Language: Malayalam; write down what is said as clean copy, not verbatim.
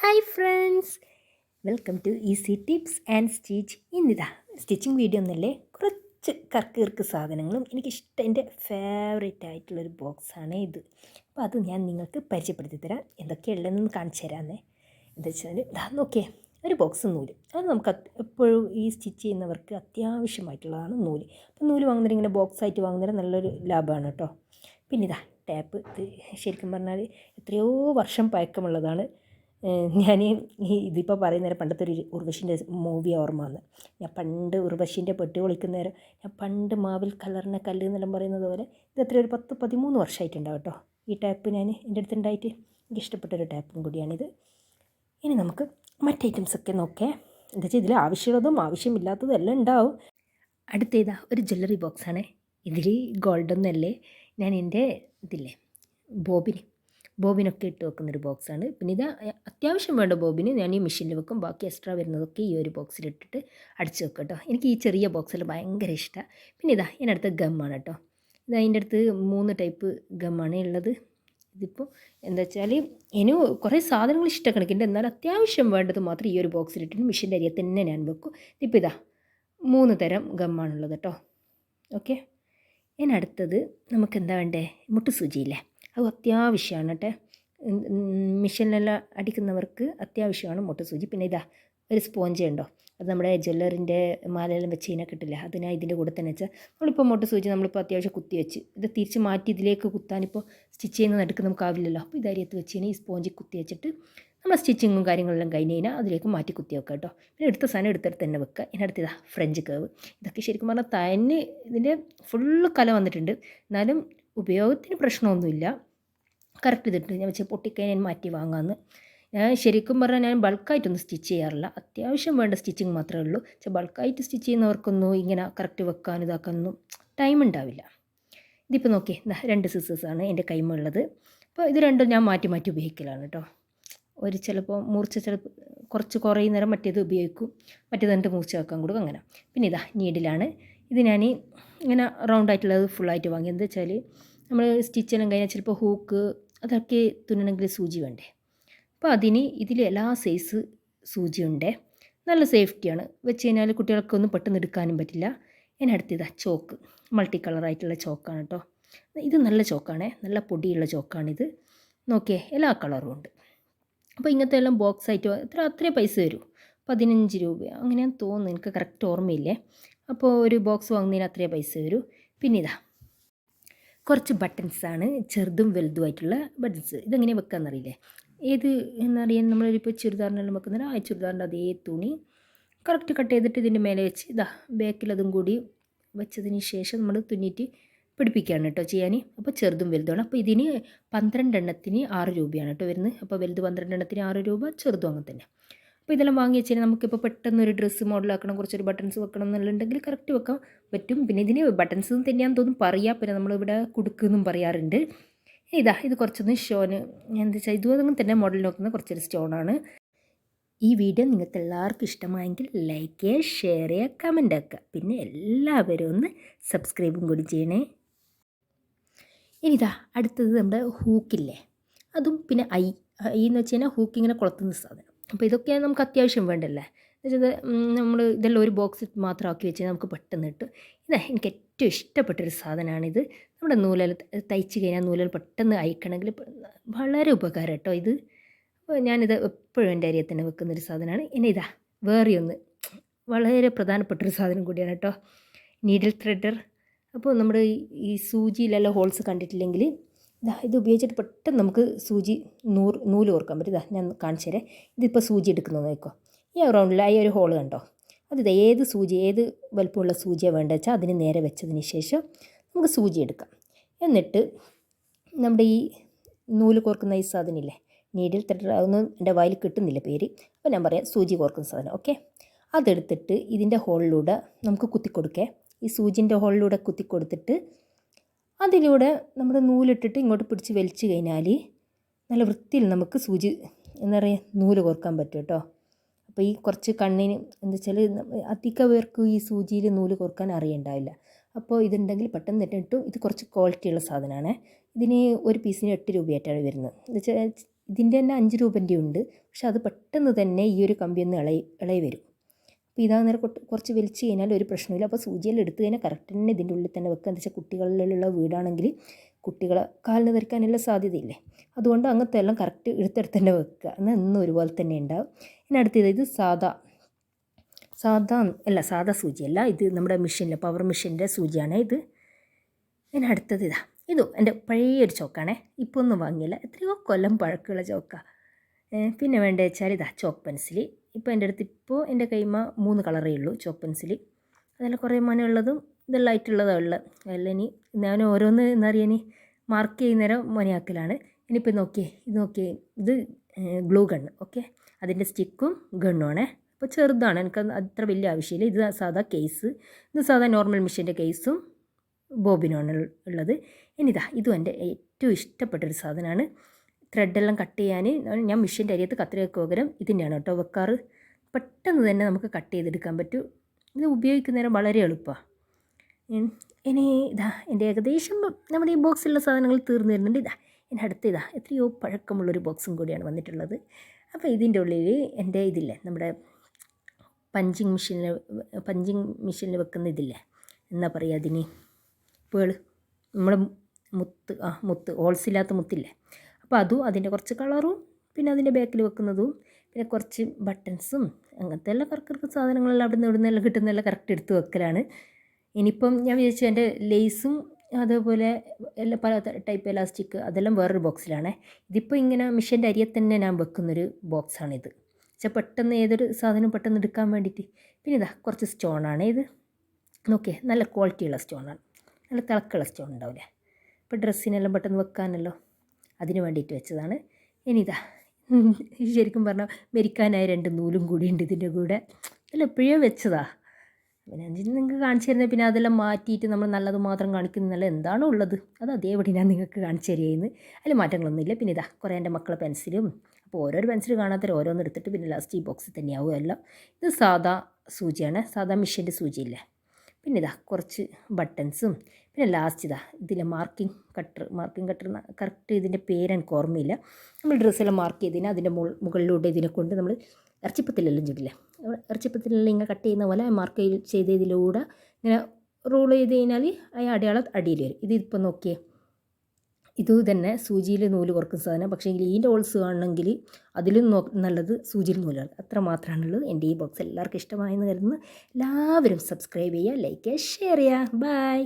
Hi friends, welcome to easy tips and stitch. ഇന്നിതാ സ്റ്റിച്ചിങ് വീഡിയോ ഒന്നല്ലേ, കുറച്ച് കർക്ക് സാധനങ്ങളും എനിക്കിഷ്ടം, എൻ്റെ ഫേവറേറ്റ് ആയിട്ടുള്ളൊരു ബോക്സാണ് ഇത്. അപ്പോൾ അത് ഞാൻ നിങ്ങൾക്ക് പരിചയപ്പെടുത്തി തരാം. എന്തൊക്കെയുള്ളതെന്ന് കാണിച്ചു തരാമെന്നേ. എന്താ വെച്ചാൽ ഇതാ നോക്കിയേ, ഒരു ബോക്സ് നൂല്. അത് നമുക്ക് എപ്പോഴും ഈ സ്റ്റിച്ച് ചെയ്യുന്നവർക്ക് അത്യാവശ്യമായിട്ടുള്ളതാണ് നൂല്. അപ്പോൾ നൂല് വാങ്ങുന്നവർ ഇങ്ങനെ ബോക്സായിട്ട് വാങ്ങുന്നവർ നല്ലൊരു ലാഭമാണ് കേട്ടോ. പിന്നെ ഇതാ ടാപ്പ്. ഇത് ശരിക്കും പറഞ്ഞാൽ എത്രയോ വർഷം പഴക്കമുള്ളതാണ്. ഞാൻ ഇതിപ്പോൾ പറയുന്നേരം പണ്ടത്തെ ഒരു ഉർവശീൻ്റെ മൂവി ഓർമ്മ വന്ന്. ഞാൻ പണ്ട് ഉർവശീൻ്റെ പെട്ടി പൊളിക്കുന്നേരം ഞാൻ പണ്ട് മാവിൽ കലർന്ന കല്ല് എന്നെല്ലാം പറയുന്നത് പോലെ ഇത് എത്ര ഒരു 10-13 വർഷമായിട്ടുണ്ടാവും കേട്ടോ ഈ ടാപ്പ് ഞാൻ എൻ്റെ അടുത്തുണ്ടായിട്ട്. എനിക്ക് ഇഷ്ടപ്പെട്ടൊരു ടാപ്പും കൂടിയാണിത്. ഇനി നമുക്ക് മറ്റ് ഐറ്റംസൊക്കെ നോക്കേ. എന്താ വെച്ചാൽ ഇതിൽ ആവശ്യമുള്ളതും ആവശ്യമില്ലാത്തതും എല്ലാം ഉണ്ടാവും. അടുത്തേതാ ഒരു ജ്വല്ലറി ബോക്സാണ്. ഇതിൽ ഗോൾഡൊന്നല്ലേ, ഞാൻ എൻ്റെ ഇതില്ലേ ബോബിനൊക്കെ ഇട്ട് വെക്കുന്നൊരു ബോക്സാണ്. പിന്നെ ഇത് അത്യാവശ്യം വേണ്ട ബോബിന് ഞാൻ ഈ മെഷീനിൽ വെക്കും. ബാക്കി എക്സ്ട്രാ വരുന്നതൊക്കെ ഈ ഒരു ബോക്സിലിട്ടിട്ട് അടിച്ച് വെക്കും കേട്ടോ. എനിക്ക് ഈ ചെറിയ ബോക്സിൽ ഭയങ്കര ഇഷ്ടമാണ്. പിന്നെ ഇതാ ഇതിനടുത്ത് ഗമ്മാണ് കേട്ടോ. ഇത് അതിൻ്റെ അടുത്ത് 3 ടൈപ്പ് ഗമ്മാണ് ഉള്ളത്. ഇതിപ്പോൾ എന്താ വെച്ചാൽ ഇനി കുറേ സാധനങ്ങൾ ഇഷ്ടക്കണക്കിൻ്റെ, എന്നാൽ അത്യാവശ്യം വേണ്ടത് മാത്രം ഈ ഒരു ബോക്സിലിട്ടിട്ട് മെഷീൻ്റെ അരിയെ തന്നെ ഞാൻ വെക്കും. ഇപ്പോൾ ഇതാ 3 തരം ഗമ്മാണുള്ളത് കേട്ടോ. ഓക്കെ, ഇതിനടുത്തത് നമുക്ക് എന്താ വേണ്ടേ, മുട്ടുസൂചിയില്ലേ, അത് അത്യാവശ്യമാണ് കേട്ടോ. മെഷീനിലെല്ലാം അടിക്കുന്നവർക്ക് അത്യാവശ്യമാണ് മുട്ടുസൂചി. പിന്നെ ഇതാ ഒരു സ്പോഞ്ച് ഉണ്ടോ, അത് നമ്മുടെ ജ്വല്ലറിൻ്റെ മാലയെല്ലാം വെച്ച് കഴിഞ്ഞാൽ കിട്ടില്ല, അതിനാ ഇതിൻ്റെ കൂടെ തന്നെ വെച്ചാൽ നമ്മളിപ്പോൾ മുട്ടുസൂചി നമ്മളിപ്പോൾ അത്യാവശ്യം കുത്തി വെച്ച് ഇത് തിരിച്ച് മാറ്റി ഇതിലേക്ക് കുത്താനിപ്പോൾ സ്റ്റിച്ച് ചെയ്യുന്ന നടുക്ക് നമുക്കാവില്ലല്ലോ. അപ്പോൾ ഇതരിയത്ത് വെച്ച് കഴിഞ്ഞാൽ ഈ സ്പോഞ്ച് കുത്തി വെച്ചിട്ട് നമ്മൾ സ്റ്റിച്ചിങ്ങും കാര്യങ്ങളെല്ലാം കഴിഞ്ഞ് കഴിഞ്ഞാൽ അതിലേക്ക് മാറ്റി കുത്തി വെക്കുക കേട്ടോ. പിന്നെ എടുത്ത സാധനം എടുത്തിട്ട് തന്നെ വെക്കുക. ഇതിനടുത്ത് ഇതാ ഫ്രഞ്ച് കേവ്. ഇതൊക്കെ ശരിക്കും പറഞ്ഞാൽ തന്നെ ഇതിൻ്റെ ഫുള്ള് കല വന്നിട്ടുണ്ട്, എന്നാലും ഉപയോഗത്തിന് പ്രശ്നമൊന്നുമില്ല. കറക്റ്റ് ഇതിട്ട് ഞാൻ വെച്ചാൽ പൊട്ടിക്കഴിഞ്ഞാൽ ഞാൻ മാറ്റി വാങ്ങാമെന്ന്. ഞാൻ ശരിക്കും പറഞ്ഞാൽ ഞാൻ ബൾക്കായിട്ടൊന്നും സ്റ്റിച്ച് ചെയ്യാറില്ല, അത്യാവശ്യം വേണ്ട സ്റ്റിച്ചിങ് മാത്രമേ ഉള്ളൂ. പക്ഷേ ബൾക്കായിട്ട് സ്റ്റിച്ച് ചെയ്യുന്നവർക്കൊന്നും ഇങ്ങനെ കറക്റ്റ് വെക്കാനും ഇതാക്കാനൊന്നും ടൈം ഉണ്ടാവില്ല. ഇതിപ്പോൾ നോക്കിയേ, 2 സിസേഴ്സാണ് എൻ്റെ കൈമുള്ളത്. അപ്പോൾ ഇത് രണ്ടും ഞാൻ മാറ്റി മാറ്റി ഉപയോഗിക്കലാണ് കേട്ടോ. ഒരു ചിലപ്പോൾ മൂർച്ച ചിലപ്പോൾ കുറച്ച് കുറേ നേരം മറ്റേത് ഉപയോഗിക്കും, മറ്റേത് എന്നിട്ട് മൂർച്ച വെക്കാൻ കൊടുക്കും, അങ്ങനെ. പിന്നെ ഇതാ നീഡിലാണ്. ഇത് ഞാൻ ഇങ്ങനെ റൗണ്ടായിട്ടുള്ളത് ഫുള്ളായിട്ട് വാങ്ങി. എന്താ വെച്ചാൽ നമ്മൾ സ്റ്റിച്ചെല്ലാം കഴിഞ്ഞാൽ ചിലപ്പോൾ ഹൂക്ക് അതൊക്കെ തുന്നണമെങ്കിൽ സൂചി വേണ്ടേ. അപ്പോൾ അതിന് ഇതിൽ എല്ലാ സൈസ് സൂചിയുണ്ടേ, നല്ല സേഫ്റ്റിയാണ്. വെച്ച് കഴിഞ്ഞാൽ കുട്ടികൾക്കൊന്നും പെട്ടെന്ന് എടുക്കാനും പറ്റില്ല. ഇതിനടുത്തിതാ ചോക്ക്, മൾട്ടി കളറായിട്ടുള്ള ചോക്കാണ് കേട്ടോ. ഇത് നല്ല ചോക്കാണേ, നല്ല പൊടിയുള്ള ചോക്കാണിത്. നോക്കിയേ, എല്ലാ കളറും ഉണ്ട്. അപ്പോൾ ഇങ്ങനത്തെ എല്ലാം ബോക്സ് ആയിട്ട് അത്രേ പൈസ വരും, 15 രൂപ അങ്ങനെയാന്ന് തോന്നുന്നു, എനിക്ക് കറക്റ്റ് ഓർമ്മയില്ലേ. അപ്പോൾ ഒരു ബോക്സ് വാങ്ങുന്നതിന് അത്രേ പൈസ വരും. പിന്നെ ഇതാ കുറച്ച് ബട്ടൺസാണ്, ചെറുതും വലുതുമായിട്ടുള്ള ബട്ടൺസ്. ഇതെങ്ങനെയാണ് വെക്കാമെന്നറിയില്ലേ, ഏത് എന്നറിയാൻ നമ്മളിപ്പോൾ ചുരിദാറിനെല്ലാം വെക്കുന്നത് ആ ചുരിദാറിൻ്റെ അതേ തുണി കറക്റ്റ് കട്ട് ചെയ്തിട്ട് ഇതിൻ്റെ മേലെ വെച്ച് ഇതാ ബാക്കിലതും കൂടി വെച്ചതിന് ശേഷം നമ്മൾ തുന്നിയിട്ട് പിടിപ്പിക്കുകയാണ് കേട്ടോ ചെയ്യാൻ. അപ്പോൾ ചെറുതും വലുതുമാണ്. അപ്പോൾ ഇതിന് 12 എണ്ണത്തിന് 6 രൂപയാണ് കേട്ടോ വരുന്നത്. അപ്പോൾ വലുത് 12 എണ്ണത്തിന് 6 രൂപ, ചെറുതും അങ്ങനെ തന്നെ. അപ്പോൾ ഇതെല്ലാം വാങ്ങി വെച്ചാൽ നമുക്കിപ്പോൾ പെട്ടെന്ന് ഒരു ഡ്രസ്സ് മോഡലാക്കണം, കുറച്ചൊരു ബട്ടൺസ് വെക്കണം എന്നുണ്ടെങ്കിൽ കറക്റ്റ് വെക്കാൻ പറ്റും. പിന്നെ ഇതിന് ബട്ടൺസ് തന്നെയാണെന്ന് തോന്നും പറയാം, പിന്നെ നമ്മളിവിടെ കുടുക്കെന്നും പറയാറുണ്ട്. ഇതാ ഇത് കുറച്ചൊന്ന് സ്റ്റോന്, എന്താ വെച്ചാൽ ഇതും തന്നെ മോഡൽ നോക്കുന്ന കുറച്ചൊരു സ്റ്റോണാണ്. ഈ വീഡിയോ നിങ്ങൾക്ക് എല്ലാവർക്കും ഇഷ്ടമായെങ്കിൽ ലൈക്ക് ചെയ്യുക, ഷെയർ ചെയ്യുക, കമൻ്റ് ആക്കുക. പിന്നെ എല്ലാവരും ഒന്ന് സബ്സ്ക്രൈബും കൂടി ചെയ്യണേ. ഇനിതാ അടുത്തത് നമ്മുടെ ഹൂക്കില്ലേ, അതും പിന്നെ ഐ എന്ന് വെച്ച് കഴിഞ്ഞാൽ ഹൂക്ക് ഇങ്ങനെ കൊളുത്തുന്ന സാധനം. അപ്പോൾ ഇതൊക്കെ നമുക്ക് അത്യാവശ്യം വേണ്ടല്ലേ. എന്നുവെച്ചാൽ നമ്മൾ ഇതെല്ലാം ഒരു ബോക്സിൽ മാത്രം ആക്കി വെച്ച് നമുക്ക് പെട്ടെന്ന് കിട്ടും. ഇതാ എനിക്ക് ഏറ്റവും ഇഷ്ടപ്പെട്ടൊരു സാധനമാണിത്. നമ്മുടെ നൂലിൽ തയ്ച്ച് കഴിഞ്ഞാൽ നൂലിൽ പെട്ടെന്ന് അയക്കണമെങ്കിൽ വളരെ ഉപകാരം കേട്ടോ ഇത്. അപ്പോൾ ഞാനിത് എപ്പോഴും എൻ്റെ അരിയെ തന്നെ വെക്കുന്നൊരു സാധനമാണ്. ഇനി ഇതാ വേറെയൊന്ന് വളരെ പ്രധാനപ്പെട്ടൊരു സാധനം കൂടിയാണ് കേട്ടോ, നീഡിൽ ത്രെഡർ. അപ്പോൾ നമ്മുടെ ഈ സൂചിയിലെല്ലാം ഹോൾസ് കണ്ടിട്ടില്ലെങ്കിൽ ഇതാ ഇത് ഉപയോഗിച്ചിട്ട് പെട്ടെന്ന് നമുക്ക് സൂചി നൂല് കോർക്കാൻ പറ്റും. ഇതാ ഞാൻ കാണിച്ചു തരാം. ഇതിപ്പോൾ സൂചി എടുക്കുന്നത് നോക്കോ, ഈ റൗണ്ടിൽ ആ ഒരു ഹോൾ കണ്ടോ, അത് ഏത് സൂചി ഏത് വലുപ്പമുള്ള സൂചിയാണ് വേണ്ടത് വെച്ചാൽ അതിന് നേരെ വെച്ചതിന് ശേഷം നമുക്ക് സൂചി എടുക്കാം. എന്നിട്ട് നമ്മുടെ ഈ നൂല് കോർക്കുന്ന ഈ സാധനമില്ലേ, നീഡിൽ ത്രെഡർ, അതൊന്നും എൻ്റെ വായിൽ കിട്ടുന്നില്ല പേര്, അപ്പോൾ ഞാൻ പറയാം സൂചി കോർക്കുന്ന സാധനം. ഓക്കെ, അതെടുത്തിട്ട് ഇതിൻ്റെ ഹോളിലൂടെ നമുക്ക് കുത്തിക്കൊടുക്കേ. ഈ സൂചിൻ്റെ ഹോളിലൂടെ കുത്തിക്കൊടുത്തിട്ട് അതിലൂടെ നമ്മുടെ നൂലിട്ടിട്ട് ഇങ്ങോട്ട് പിടിച്ച് വലിച്ചു കഴിഞ്ഞാൽ നല്ല വൃത്തിയിൽ നമുക്ക് സൂചി എന്താ പറയുക നൂല് കോർക്കാൻ പറ്റും കേട്ടോ. അപ്പോൾ ഈ കുറച്ച് കണ്ണിന് എന്താ വെച്ചാൽ അധിക പേർക്ക് ഈ സൂചിയിൽ നൂല് കോർക്കാൻ അറിയണ്ടാവില്ല. അപ്പോൾ ഇതുണ്ടെങ്കിൽ പെട്ടെന്ന് തന്നെ കിട്ടും. ഇത് കുറച്ച് ക്വാളിറ്റിയുള്ള സാധനമാണ്. ഇതിന് ഒരു പീസിന് 8 രൂപയായിട്ടാണ് വരുന്നത്. എന്ന് വെച്ചാൽ ഇതിൻ്റെ തന്നെ 5 രൂപൻ്റെ ഉണ്ട്. പക്ഷെ അത് പെട്ടെന്ന് തന്നെ ഈ ഒരു കമ്പി ഒന്ന് ഇളകി വരും. അപ്പോൾ ഇതാ നേരം കുറച്ച് വലിച്ച് കഴിഞ്ഞാൽ ഒരു പ്രശ്നമില്ല. അപ്പോൾ സൂചിയെല്ലാം എടുത്ത് കഴിഞ്ഞാൽ കറക്റ്റ് തന്നെ ഇതിൻ്റെ ഉള്ളിൽ തന്നെ വെക്കുക. എന്താ വെച്ചാൽ കുട്ടികളിലുള്ള വീടാണെങ്കിൽ കുട്ടികളെ കാലിന് ധരിക്കാനുള്ള സാധ്യതയില്ലേ, അതുകൊണ്ട് അങ്ങനത്തെ എല്ലാം കറക്റ്റ് എടുത്തെടുത്ത് തന്നെ വെക്കുക. എന്നാൽ എന്നും ഒരുപോലെ തന്നെ ഉണ്ടാവും. ഇനി അടുത്തത് ഇത് സാധാ സൂചിയല്ല, ഇത് നമ്മുടെ മെഷീനിലെ പവർ മെഷീൻ്റെ സൂചിയാണ് ഇത്. ഇനി അടുത്തത് ഇതും എൻ്റെ പഴയൊരു ചോക്കാണേ, ഇപ്പോൾ ഒന്നും വാങ്ങിയില്ല, എത്രയോ കൊല്ലം പഴക്കമുള്ള ചോക്ക. പിന്നെ വേണ്ടത് വെച്ചാൽ ചോക്ക് പെൻസിൽ. ഇപ്പോൾ എൻ്റെ അടുത്ത് എൻ്റെ കൈമ 3 കളറേ ഉള്ളൂ ചോക്ക് പെൻസിൽ. അതെല്ലാം കുറേ മനയുള്ളതും ഇതെല്ലാം ആയിട്ടുള്ളതാണ് ഉള്ളത്. അതെല്ലാം ഇനി ഞാൻ ഓരോന്ന് എന്താ പറയുക, ഇനി മാർക്ക് ചെയ്യുന്നേരം മനയാക്കലാണ്. ഇനിയിപ്പോൾ നോക്കിയേ ഇത് ഗ്ലൂ ഗണ്ണ്. ഓക്കെ, അതിൻ്റെ സ്റ്റിക്കും ഗണ്ണുമാണേ. അപ്പോൾ ചെറുതാണ്, എനിക്ക് അത്ര വലിയ ആവശ്യമില്ല. ഇത് സാധാ കേസ്, ഇത് സാധാ നോർമൽ മെഷീൻ്റെ കേസും ബോബിനാണ് ഉള്ളത്. ഇതും എൻ്റെ ഏറ്റവും ഇഷ്ടപ്പെട്ടൊരു സാധനമാണ്. ത്രെഡെല്ലാം കട്ട് ചെയ്യാൻ ഞാൻ മെഷീൻ്റെ അരിയത്ത് കത്രികയ്ക്ക് പകരം ഇതിൻ്റെയാണ് കേട്ടോ വെക്കാറ്. പെട്ടെന്ന് തന്നെ നമുക്ക് കട്ട് ചെയ്തെടുക്കാൻ പറ്റും. ഇത് ഉപയോഗിക്കുന്നേരം വളരെ എളുപ്പമാണ്. ഇനി എൻ്റെ ഏകദേശം നമ്മുടെ ഈ ബോക്സിലുള്ള സാധനങ്ങൾ തീർന്നു വരുന്നുണ്ട്. ഇനി അടുത്ത് എത്രയോ പഴക്കമുള്ളൊരു ബോക്സും കൂടിയാണ് വന്നിട്ടുള്ളത്. അപ്പോൾ ഇതിൻ്റെ ഉള്ളിൽ എൻ്റെ നമ്മുടെ പഞ്ചിങ് മെഷീനിൽ വെക്കുന്ന എന്നാ പറയുക അതിന്, പേള്, നമ്മുടെ മുത്ത് ഹോൾസില്ലാത്ത മുത്തില്ലേ, അപ്പോൾ അതും അതിൻ്റെ കുറച്ച് കളറും പിന്നെ അതിൻ്റെ ബാക്കിൽ വെക്കുന്നതും പിന്നെ കുറച്ച് ബട്ടൺസും അങ്ങനത്തെ എല്ലാം കറക്റ്റ് സാധനങ്ങളെല്ലാം അവിടെ നിന്ന് ഇവിടുന്നെല്ലാം കിട്ടുന്നതെല്ലാം കറക്റ്റ് എടുത്ത് വെക്കലാണ്. ഇനിയിപ്പം ഞാൻ വിചാരിച്ചു എൻ്റെ ലേസും അതേപോലെ എല്ലാം പല ടൈപ്പ് എലാസ്റ്റിക് അതെല്ലാം വേറൊരു ബോക്സിലാണേ. ഇതിപ്പോൾ ഇങ്ങനെ മെഷീൻ്റെ അരിയെ തന്നെ ഞാൻ വെക്കുന്നൊരു ബോക്സാണിത്. പക്ഷേ പെട്ടെന്ന് ഏതൊരു സാധനം പെട്ടെന്ന് എടുക്കാൻ വേണ്ടിയിട്ട്. പിന്നെ കുറച്ച് സ്റ്റോണാണ് ഇത്. നോക്കിയേ, നല്ല ക്വാളിറ്റിയുള്ള സ്റ്റോണാണ്, നല്ല തിളക്കുള്ള സ്റ്റോൺ ഉണ്ടാവില്ലേ, ഇപ്പോൾ ഡ്രസ്സിനെല്ലാം പെട്ടെന്ന് വെക്കാനല്ലോ, അതിന് വേണ്ടിയിട്ട് വെച്ചതാണ്. ഇനി ശരിക്കും പറഞ്ഞാൽ മെരിക്കാനായ 2 നൂലും കൂടിയുണ്ട് ഇതിൻ്റെ കൂടെ. അല്ല എപ്പോഴോ വെച്ചതാ, പിന്നെ നിങ്ങൾക്ക് കാണിച്ചു തരുന്നത്. പിന്നെ അതെല്ലാം മാറ്റിയിട്ട് നമ്മൾ നല്ലത് മാത്രം കാണിക്കുന്നതല്ല, എന്താണോ ഉള്ളത് അത് അതേപടി ഞാൻ നിങ്ങൾക്ക് കാണിച്ചു തരുന്നത്. അതിൽ മാറ്റങ്ങളൊന്നുമില്ല. പിന്നെ കുറേ എൻ്റെ മക്കളെ പെൻസിലും, അപ്പോൾ ഓരോരോ പെൻസിൽ കാണാത്ത ഓരോന്ന് എടുത്തിട്ട് പിന്നെ ലാസ്റ്റ് ഈ ബോക്സിൽ തന്നെയാവും എല്ലാം. ഇത് സാധാ സൂചിയാണ്, സാധാ മെഷീൻ്റെ സൂചിയില്ലേ. പിന്നെ കുറച്ച് ബട്ടൺസും പിന്നെ ലാസ്റ്റ് ഇതിലെ മാർക്കിംഗ് കട്ടർ കറക്റ്റ് ഇതിൻ്റെ പേരെനിക്ക് ഓർമ്മയില്ല. നമ്മൾ ഡ്രസ്സെല്ലാം മാർക്ക് ചെയ്തതിന് അതിൻ്റെ മുകളിലൂടെ ഇതിനെ കൊണ്ട് നമ്മൾ ഇറച്ചിപ്പത്തിലെല്ലാം ചുടില്ലേ, ഇറച്ചിപ്പത്തിലെല്ലാം ഇങ്ങനെ കട്ട് ചെയ്യുന്ന പോലെ മാർക്ക് ചെയ്തതിലൂടെ ഇങ്ങനെ റോൾ ചെയ്ത് കഴിഞ്ഞാൽ ആ അടയാളം അടിയിൽ വരും. ഇതിപ്പോൾ നോക്കിയേ, ഇത് തന്നെ സൂചിയിൽ നൂല് കുറക്കുന്ന സാധനം. പക്ഷേ ഇതിൻ്റെ ഹോൾസ് കാണണമെങ്കിൽ അതിലും നല്ലത് സൂചിയിൽ നൂലാണ്. അത്ര മാത്രമാണുള്ളത്. എൻ്റെ ഈ ബോക്സ് എല്ലാവർക്കും ഇഷ്ടമായെന്ന് കരുതുന്നു. എല്ലാവരും സബ്സ്ക്രൈബ് ചെയ്യുക, ലൈക്ക് ചെയ്യുക, ഷെയർ ചെയ്യുക. ബൈ.